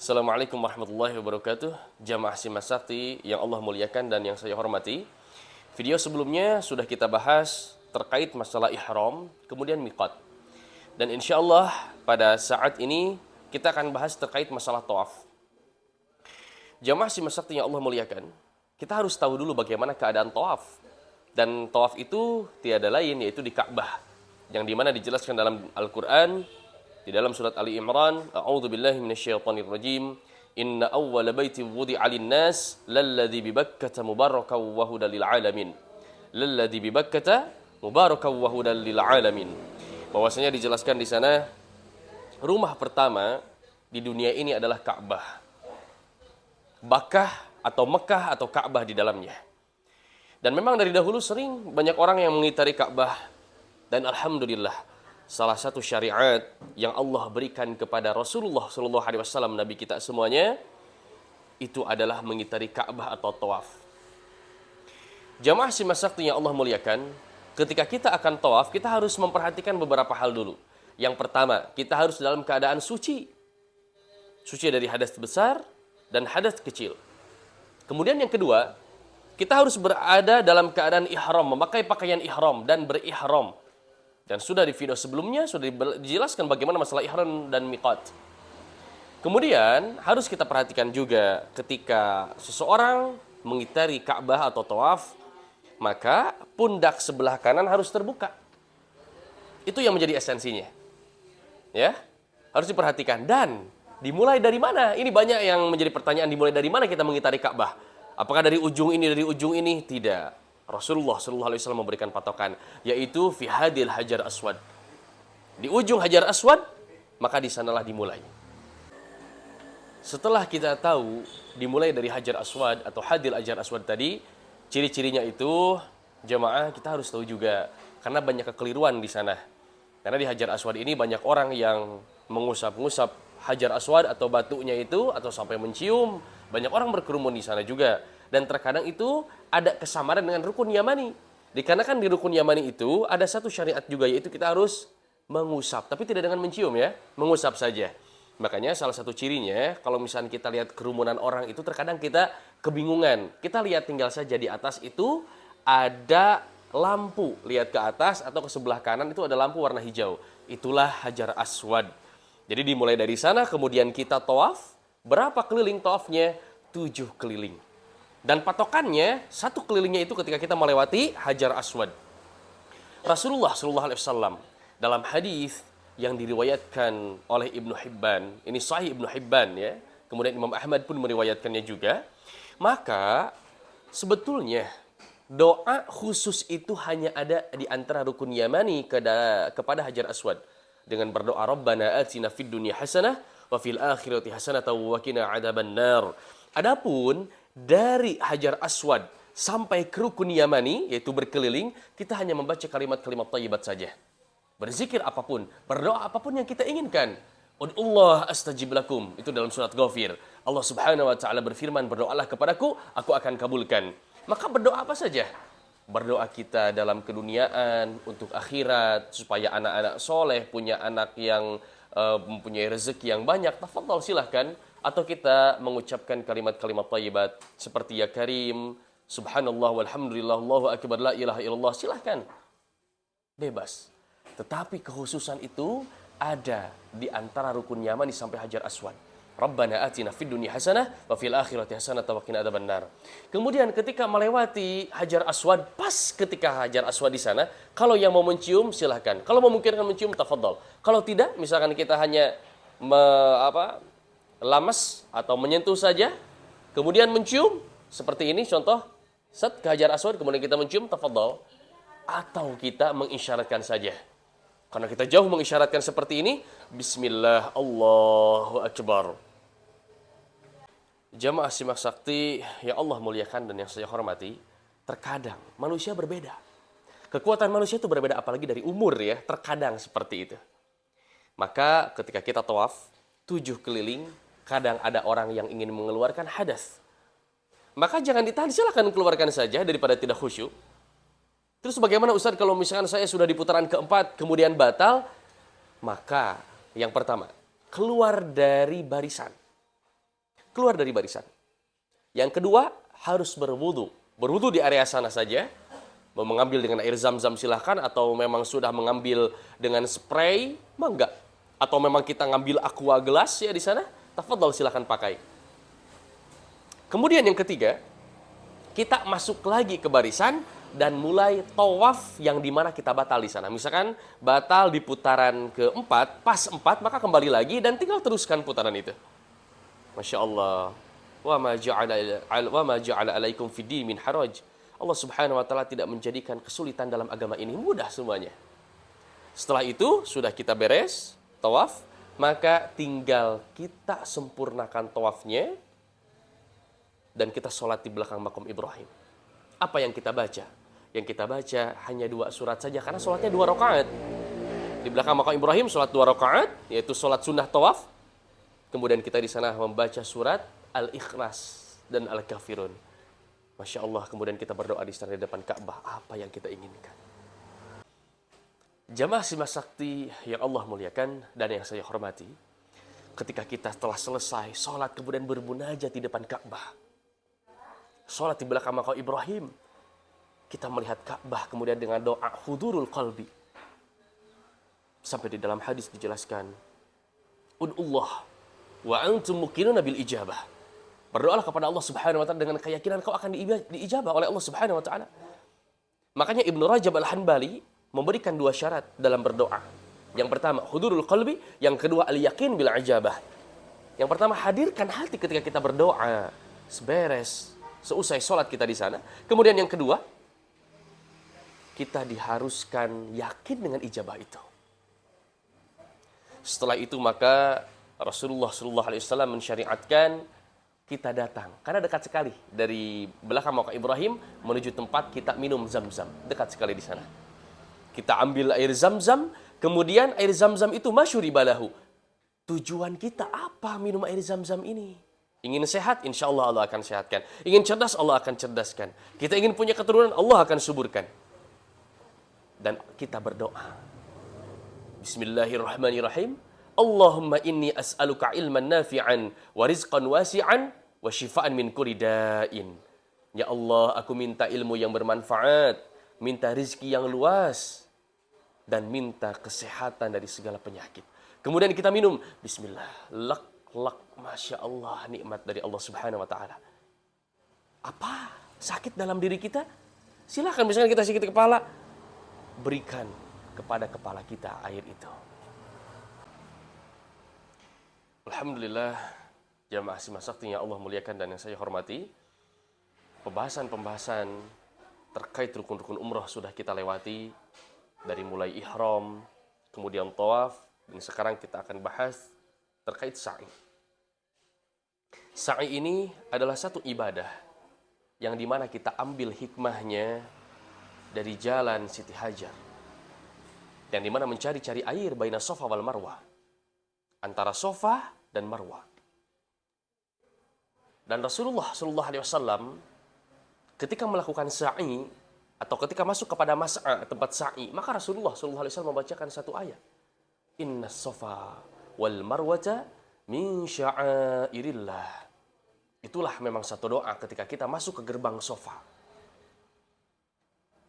Assalamualaikum warahmatullahi wabarakatuh. Jamaah Simas Sakti yang Allah muliakan dan yang saya hormati. Video sebelumnya sudah kita bahas terkait masalah ihram, kemudian miqat. Dan insya Allah pada saat ini kita akan bahas terkait masalah tawaf. Jamaah Simas Sakti yang Allah muliakan, kita harus tahu dulu bagaimana keadaan tawaf. Dan tawaf itu tiada lain yaitu di Ka'bah, yang dimana dijelaskan dalam Al-Quran, di dalam surat Ali Imran, A'udzu billahi minasyaitonir rajim. Inna awwala baitin wudi'a lin-nas lalladzi bi Bakkah mubarakan wa hudan lil alamin. Lalladzi bi Bakkah mubarakan wa hudan lil alamin. Bahwasanya dijelaskan di sana rumah pertama di dunia ini adalah Ka'bah. Bakkah atau Mekah atau Ka'bah di dalamnya. Dan memang dari dahulu sering banyak orang yang mengitari Ka'bah. Dan alhamdulillah, salah satu syariat yang Allah berikan kepada Rasulullah SAW, Nabi kita semuanya, itu adalah mengitari Ka'bah atau tawaf. Jamaah Simas Sakti yang Allah muliakan, ketika kita akan tawaf, kita harus memperhatikan beberapa hal dulu. Yang pertama, kita harus dalam keadaan suci. Suci dari hadas besar dan hadas kecil. Kemudian yang kedua, kita harus berada dalam keadaan ihram, memakai pakaian ihram dan berihram. Dan sudah di video sebelumnya sudah dijelaskan bagaimana masalah ihram dan miqat. Kemudian harus kita perhatikan juga ketika seseorang mengitari Ka'bah atau tawaf, maka pundak sebelah kanan harus terbuka. Itu yang menjadi esensinya. Ya, harus diperhatikan. Dan dimulai dari mana? Ini banyak yang menjadi pertanyaan, dimulai dari mana kita mengitari Ka'bah? Apakah dari ujung ini, dari ujung ini? Tidak. Rasulullah SAW memberikan patokan, yaitu fi hadil hajar aswad. Di ujung hajar aswad, maka di sanalah dimulai. Setelah kita tahu dimulai dari hajar aswad atau hadil hajar aswad tadi, ciri-cirinya itu jemaah kita harus tahu juga, karena banyak kekeliruan di sana. Karena di hajar aswad ini banyak orang yang mengusap-ngusap hajar aswad atau batunya itu atau sampai mencium. Banyak orang berkerumun di sana juga. Dan terkadang itu ada kesamaran dengan rukun Yamani. Dikarenakan di rukun Yamani itu ada satu syariat juga, yaitu kita harus mengusap. Tapi tidak dengan mencium ya, mengusap saja. Makanya salah satu cirinya, kalau misalnya kita lihat kerumunan orang itu terkadang kita kebingungan. Kita lihat tinggal saja di atas itu ada lampu. Lihat ke atas atau ke sebelah kanan itu ada lampu warna hijau. Itulah hajar aswad. Jadi dimulai dari sana, kemudian kita tawaf. Berapa keliling tawafnya? 7 keliling. Dan patokannya, satu kelilingnya itu ketika kita melewati hajar aswad. Rasulullah SAW dalam hadis yang diriwayatkan oleh Ibnu Hibban, ini sahih Ibnu Hibban ya, kemudian Imam Ahmad pun meriwayatkannya juga, maka sebetulnya doa khusus itu hanya ada di antara rukun Yamani kepada hajar aswad. Dengan berdoa, Rabbana atina fid dunya hasanah wa fil akhirati hasanah wa qina adzabannar. Adapun dari hajar aswad sampai ke rukun Yamani, yaitu berkeliling, kita hanya membaca kalimat-kalimat thayyibat saja. Berzikir apapun, berdoa apapun yang kita inginkan. Ud'ullah astajib lakum. Itu dalam surat Ghafir. Allah Subhanahu wa taala berfirman, berdoalah kepadaku, aku akan kabulkan. Maka berdoa apa saja? Berdoa kita dalam keduniaan, untuk akhirat, supaya anak-anak soleh, punya anak yang mempunyai rezeki yang banyak. Tafadhal, silahkan. Atau kita mengucapkan kalimat-kalimat thayyibat seperti ya karim, subhanallah walhamdulillah, Allahu akbar, la ilaha illallah, silahkan. Bebas. Tetapi kekhususan itu ada di antara rukun Yamani sampai hajar aswad. Rabbana atina fid dunya hasanah wa fil akhirati hasanah wa qina adzabannar. Kemudian ketika melewati hajar aswad, pas ketika hajar aswad di sana, kalau yang mau mencium silahkan. Kalau memungkinkan mencium, tafadhal. Kalau tidak, misalkan kita hanya lamas atau menyentuh saja, kemudian mencium seperti ini, contoh set ke hajar aswad, kemudian kita mencium, tafadhal. Atau kita mengisyaratkan saja. Karena kita jauh mengisyaratkan seperti ini, bismillah, Allahu akbar. Jamaah Simas Sakti yang Allah muliakan dan yang saya hormati, terkadang manusia berbeda. Kekuatan manusia itu berbeda, apalagi dari umur ya, terkadang seperti itu. Maka ketika kita tawaf 7 keliling, kadang ada orang yang ingin mengeluarkan hadas. Maka jangan ditahan, silakan keluarkan saja daripada tidak khusyuk. Terus bagaimana Ustaz kalau misalkan saya sudah di putaran keempat kemudian batal? Maka yang pertama, keluar dari barisan. keluar dari barisan. Yang kedua, harus berwudu. Berwudu di area sana saja. Mau mengambil dengan air zam-zam silahkan, atau memang sudah mengambil dengan spray, enggak. Atau memang kita ngambil aqua gelas ya di sana, tafadhol silahkan pakai. Kemudian yang ketiga, kita masuk lagi ke barisan dan mulai tawaf yang dimana kita batal di sana. Misalkan batal di putaran keempat, pas 4, maka kembali lagi dan tinggal teruskan putaran itu. Masya Allah. Wa ma ja'ala alaikum fid min haraj. Allah Subhanahu wa taala tidak menjadikan kesulitan dalam agama ini, mudah semuanya. Setelah itu sudah kita beres tawaf, maka tinggal kita sempurnakan tawafnya dan kita sholat di belakang makom Ibrahim. Apa yang kita baca? Yang kita baca hanya 2 surat saja, karena sholatnya 2 rakaat. Di belakang makom Ibrahim sholat 2 rakaat, yaitu sholat sunnah tawaf. Kemudian kita di sana membaca surat Al-Ikhlas dan Al-Kafirun. Masya Allah, kemudian kita berdoa di sana di depan Ka'bah, apa yang kita inginkan. Jamaah Simas Sakti yang Allah muliakan dan yang saya hormati, ketika kita telah selesai sholat kemudian bermunajat di depan Ka'bah, sholat di belakang makam Ibrahim, kita melihat Ka'bah kemudian dengan doa hudurul qalbi. Sampai di dalam hadis dijelaskan, Ud'ullah wa antum muqinuna bil ijabah. Berdoalah kepada Allah Subhanahu wa taala dengan keyakinan kau akan diijabah oleh Allah Subhanahu wa taala. Makanya Ibnu Rajab Al-Hanbali memberikan 2 syarat dalam berdoa. Yang pertama, hudurul qalbi, yang kedua al-yaqin bil ijabah. Yang pertama, hadirkan hati ketika kita berdoa, seberes seusai sholat kita di sana. Kemudian yang kedua, kita diharuskan yakin dengan ijabah itu. Setelah itu maka Rasulullah SAW mensyariatkan kita datang, karena dekat sekali dari belakang makam Ibrahim menuju tempat kita minum zam-zam, dekat sekali di sana. Kita ambil air zam-zam, kemudian air zam-zam itu masyuribalahu. Tujuan kita apa minum air zam-zam ini? Ingin sehat, insya Allah Allah akan sehatkan. Ingin cerdas, Allah akan cerdaskan. Kita ingin punya keturunan, Allah akan suburkan. Dan kita berdoa. Bismillahirrahmanirrahim. Allahumma inni as'aluka ilman nafi'an wa rizqan wasi'an wa shifaan min kulli da'in. Ya Allah, aku minta ilmu yang bermanfaat, minta rizki yang luas, dan minta kesehatan dari segala penyakit. Kemudian kita minum. Bismillah. Lak. Masya Allah, nikmat dari Allah Subhanahu wa ta'ala. Apa? Sakit dalam diri kita? Silakan, misalnya kita sakit kepala, berikan kepada kepala kita air itu. Alhamdulillah, jamaah Simas Sakti yang Allah muliakan dan yang saya hormati, pembahasan-pembahasan terkait rukun-rukun umrah sudah kita lewati, dari mulai ihram, kemudian tawaf, dan sekarang kita akan bahas terkait sa'i. Sa'i ini adalah satu ibadah yang dimana kita ambil hikmahnya dari jalan Siti Hajar, yang dimana mencari-cari air baina Safa wal Marwah, antara Safa dan Marwah. Dan Rasulullah SAW ketika melakukan sa'i atau ketika masuk kepada mas'a, tempat sa'i, maka Rasulullah SAW membacakan satu ayat. Inna Safa wal Marwata min sya'airillah. Itulah memang satu doa ketika kita masuk ke gerbang Safa.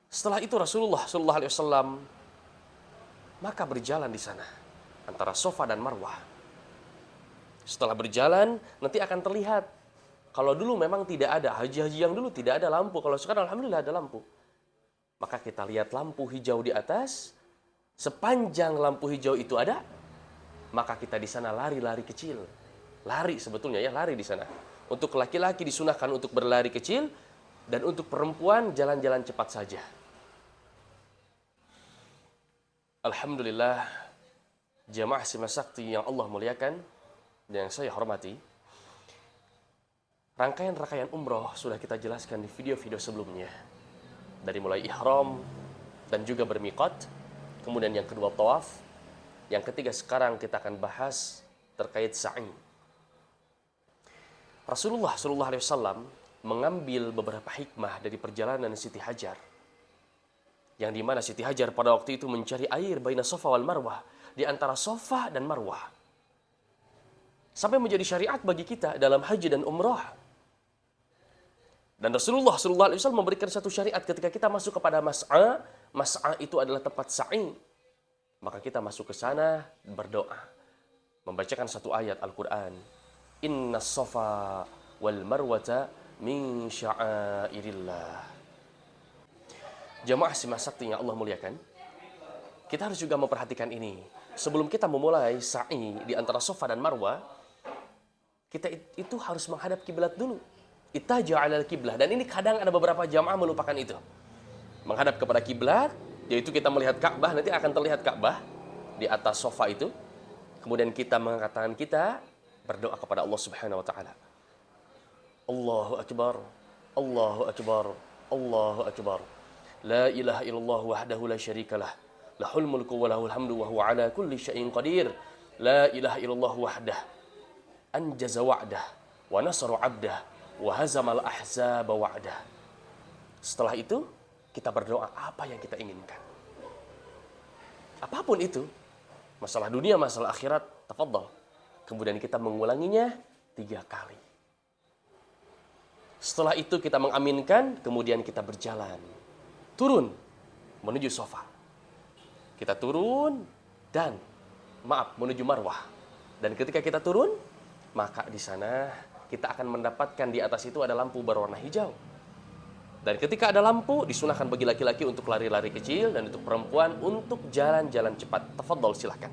Setelah itu Rasulullah SAW maka berjalan di sana antara Safa dan Marwah. Setelah berjalan nanti akan terlihat. Kalau dulu memang tidak ada, haji-haji yang dulu tidak ada lampu. Kalau sekarang alhamdulillah ada lampu. Maka kita lihat lampu hijau di atas. Sepanjang lampu hijau itu ada, maka kita di sana lari-lari kecil. Lari sebetulnya ya, lari di sana. Untuk laki-laki disunahkan untuk berlari kecil, dan untuk perempuan jalan-jalan cepat saja. Alhamdulillah, jamaah Simas Sakti yang Allah muliakan dan yang saya hormati, rangkaian-rangkaian umroh sudah kita jelaskan di video-video sebelumnya. Dari mulai ihram dan juga bermiqat, kemudian yang kedua tawaf, yang ketiga sekarang kita akan bahas terkait sa'i. Rasulullah SAW mengambil beberapa hikmah dari perjalanan Siti Hajar, yang dimana Siti Hajar pada waktu itu mencari air baina Safa wal Marwah, di antara Safa dan Marwah. sampai menjadi syariat bagi kita dalam haji dan umrah. Dan Rasulullah SAW memberikan satu syariat ketika kita masuk kepada mas'a. Mas'a itu adalah tempat sa'i. Maka kita masuk ke sana berdoa. Membacakan satu ayat Al-Quran. Inna safa wal marwata min sya'airillah. Jamaah simak sakti yang Allah muliakan. Kita harus juga memperhatikan ini. Sebelum kita memulai sa'i di antara Safa dan Marwah, kita itu harus menghadap kiblat dulu. Ittaja' 'alal kiblah. Dan ini kadang ada beberapa jamaah melupakan itu. Menghadap kepada kiblat, yaitu kita melihat Ka'bah, nanti akan terlihat Ka'bah di atas sofa itu. Kemudian kita mengangkat tangan kita, berdoa kepada Allah Subhanahu wa taala. Allahu akbar. Allahu akbar. Allahu akbar. La ilaha illallah wahdahu la syarikalah. Lahul mulku wa lahul hamdu wa huwa ala kulli syai'in qadir. La ilaha illallah wahdah. Anjaza wa'dah wa nasara 'abdah. Wahazamal ahzaba wa'dah. Setelah itu, kita berdoa apa yang kita inginkan. Apapun itu, masalah dunia, masalah akhirat, tafadhal. Kemudian kita mengulanginya 3 kali. Setelah itu kita mengaminkan, kemudian kita berjalan. Turun, menuju sofa. Kita turun, dan, menuju Marwah. Dan ketika kita turun, maka di sana kita akan mendapatkan di atas itu ada lampu berwarna hijau. Dan ketika ada lampu, disunahkan bagi laki-laki untuk lari-lari kecil dan untuk perempuan untuk jalan-jalan cepat. Tafadhal, silakan.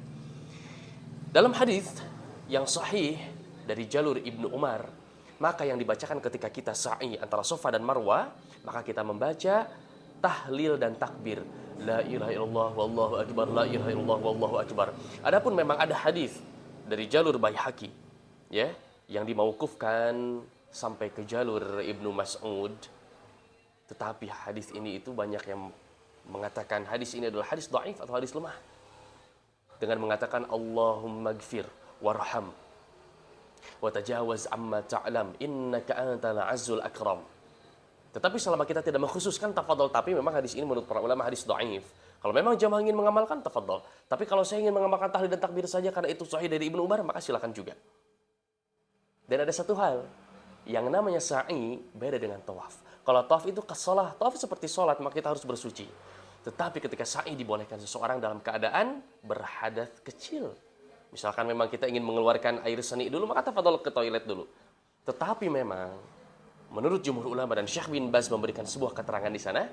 Dalam hadis yang sahih dari jalur Ibnu Umar, maka yang dibacakan ketika kita sa'i antara Safa dan Marwah, maka kita membaca tahlil dan takbir. La ilaha illallah wallahu akbar, la ilaha illallah wallahu akbar. Adapun memang ada hadis dari jalur Baihaqi, ya, yang dimauqufkan sampai ke jalur Ibnu Mas'ud. Tetapi hadis ini itu banyak yang mengatakan hadis ini adalah hadis dhaif atau hadis lemah. Dengan mengatakan Allahumma gfir warham wa tajawaz amma ta'lam innaka antal azzul akram. Tetapi selama kita tidak mengkhususkan, tafadhol. Tapi memang hadis ini menurut para ulama hadis dhaif. Kalau memang jamaah ingin mengamalkan, tafadhol. Tapi kalau saya ingin mengamalkan tahlil dan takbir saja karena itu sahih dari Ibnu Umar, maka silakan juga. Dan ada satu hal, yang namanya sa'i beda dengan tawaf. Kalau tawaf itu kesolah, tawaf seperti sholat, maka kita harus bersuci. Tetapi ketika sa'i dibolehkan seseorang dalam keadaan berhadath kecil. Misalkan memang kita ingin mengeluarkan air seni dulu, maka tafadhol ke toilet dulu. Tetapi memang, menurut jumhur ulama dan Syekh bin Baz memberikan sebuah keterangan di sana,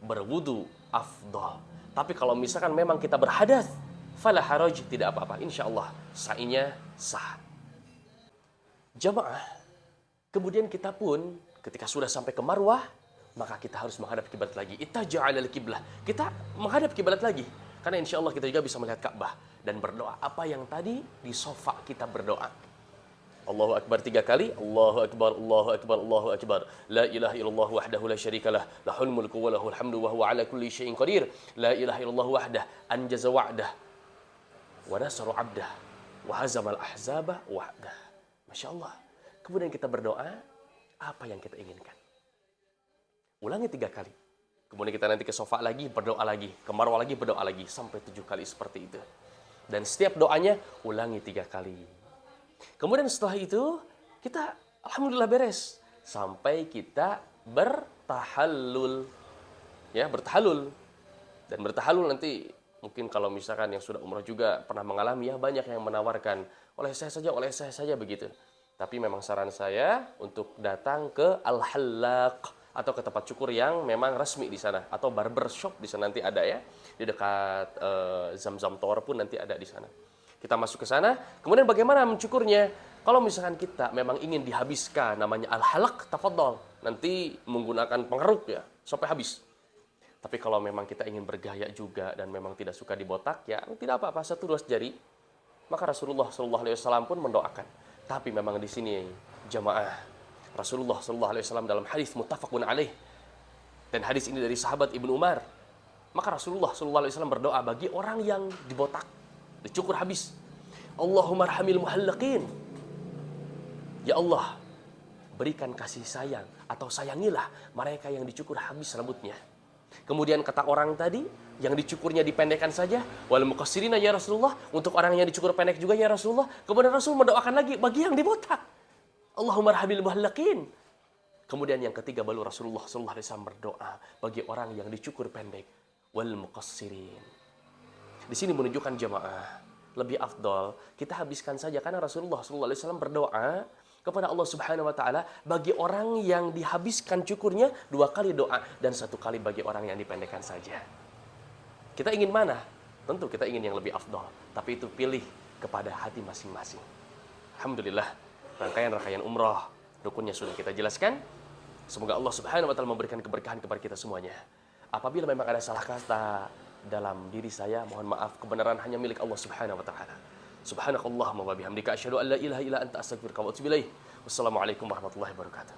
berwudu afdal. Tapi kalau misalkan memang kita berhadath, fala haraj, tidak apa-apa. Insya Allah sa'inya sah. Jamaah, kemudian kita pun ketika sudah sampai ke Marwah, maka kita harus menghadap kiblat lagi. Ittaja' 'alal kiblah. Kita menghadap kiblat lagi. Karena insya Allah kita juga bisa melihat Ka'bah dan berdoa apa yang tadi di sofa kita berdoa. Allahu akbar 3 kali. Allahu akbar, Allahu akbar, Allahu akbar. La ilaha illallah wahdahu la syarikalah. Lahul mulku wa lahul hamdu wa huwa ala kulli syai'in qadir. La ilaha illallah wahdah. Anjaza wa'dah. Wa nasara 'abdah. Wa hazamal ahzaba wahdah. Masya Allah. Kemudian kita berdoa apa yang kita inginkan. Ulangi 3 kali. Kemudian kita nanti ke sofa lagi, berdoa lagi. Ke Marwah lagi, berdoa lagi. Sampai 7 kali seperti itu. Dan setiap doanya, ulangi 3 kali. Kemudian setelah itu, kita alhamdulillah beres. Sampai kita bertahallul. Ya, bertahallul. Dan bertahallul nanti, mungkin kalau misalkan yang sudah umrah juga pernah mengalami, ya banyak yang menawarkan, oleh saya saja begitu. Tapi memang saran saya untuk datang ke Al-Hallaq atau ke tempat cukur yang memang resmi di sana, atau barbershop di sana nanti ada, ya, di dekat Zamzam Tower pun nanti ada di sana. Kita masuk ke sana, kemudian bagaimana mencukurnya? Kalau misalkan kita memang ingin dihabiskan namanya Al-Hallaq, tafadhol, nanti menggunakan pengeruk, ya, sampai habis. Tapi kalau memang kita ingin bergaya juga dan memang tidak suka dibotak, ya tidak apa-apa, 1-2 jari. Maka Rasulullah SAW pun mendoakan. Tapi memang di sini jamaah, Rasulullah SAW dalam hadis muttafaqun alaih, dan hadis ini dari sahabat Ibnu Umar, maka Rasulullah SAW berdoa bagi orang yang dibotak, dicukur habis. Allahumma arhamil muhallaqin. Ya Allah, berikan kasih sayang atau sayangilah mereka yang dicukur habis rambutnya. Kemudian kata orang tadi, yang dicukurnya dipendekkan saja, wal muqassirina ya Rasulullah, untuk orang yang dicukur pendek juga ya Rasulullah. Kemudian Rasul mendoakan lagi bagi yang dibotak. Allahumma arhamil muhallaqin. Kemudian yang ketiga baru Rasulullah sallallahu alaihi wasallam berdoa bagi orang yang dicukur pendek, wal muqassirin. Di sini menunjukkan jamaah lebih afdol kita habiskan saja, karena Rasulullah sallallahu alaihi wasallam berdoa kepada Allah Subhanahu wa taala bagi orang yang dihabiskan cukurnya 2 kali doa dan 1 kali bagi orang yang dipendekkan saja. Kita ingin mana? Tentu kita ingin yang lebih afdol, tapi itu pilih kepada hati masing-masing. Alhamdulillah, rangkaian umrah rukunnya sudah kita jelaskan. Semoga Allah Subhanahu wa taala memberikan keberkahan kepada kita semuanya. Apabila memang ada salah kata dalam diri saya, mohon maaf, kebenaran hanya milik Allah Subhanahu wa taala. Subhanakallahumma wa bihamdika asyhadu an la ilaha illa anta astaghfiruka wa atubu ilaik. Wassalamualaikum warahmatullahi wabarakatuh.